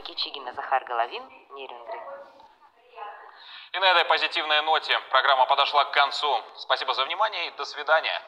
Кичигина, Захар Головин, Нерюнгри. И на этой позитивной ноте программа подошла к концу. Спасибо за внимание и до свидания.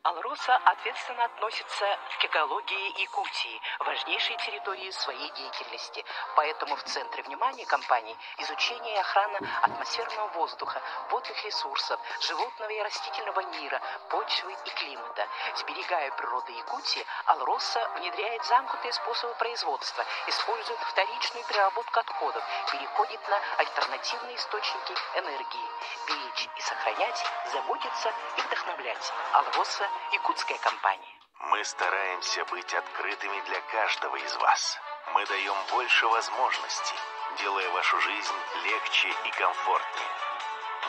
Алроса ответственно относится к экологии Якутии, важнейшей территории своей деятельности. Поэтому в центре внимания компании изучение и охрана атмосферного воздуха, водных ресурсов, животного и растительного мира, почвы и климата. Сберегая природу Якутии, Алроса внедряет замкнутые способы производства, использует вторичную переработку отходов, переходит на альтернативные источники энергии. Беречь и сохранять, заботиться и вдохновлять. Алроса – якутская компания. Мы стараемся быть открытыми для каждого из вас. Мы даем больше возможностей, делая вашу жизнь легче и комфортнее.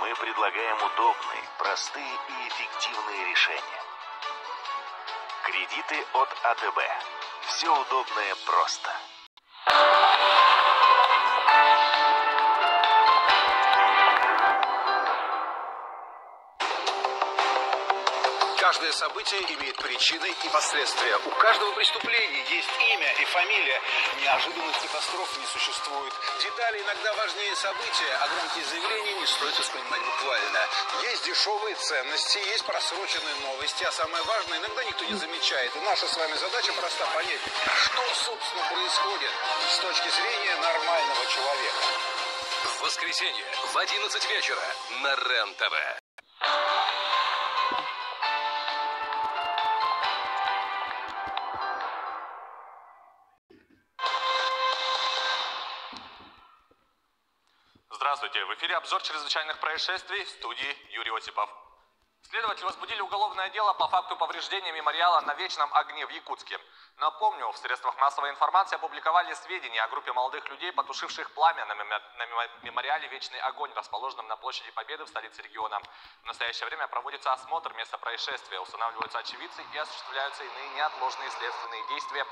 Мы предлагаем удобные, простые и эффективные решения. Кредиты от АТБ. Все удобное просто. Каждое событие имеет причины и последствия. У каждого преступления есть имя и фамилия. Неожиданных катастроф не существует. Детали иногда важнее события, а громкие заявления не стоит воспринимать буквально. Есть дешевые ценности, есть просроченные новости, а самое важное иногда никто не замечает. И наша с вами задача проста — понять, что, собственно, происходит с точки зрения нормального человека. В воскресенье в 11 вечера на РЕН-ТВ. Здравствуйте, в эфире обзор чрезвычайных происшествий, в студии Юрий Осипов. Следователи возбудили уголовное дело по факту повреждения мемориала на Вечном огне в Якутске. Напомню, в средствах массовой информации опубликовали сведения о группе молодых людей, потушивших пламя на мемориале «Вечный огонь», расположенном на площади Победы в столице региона. В настоящее время проводится осмотр места происшествия, устанавливаются очевидцы и осуществляются иные неотложные следственные действия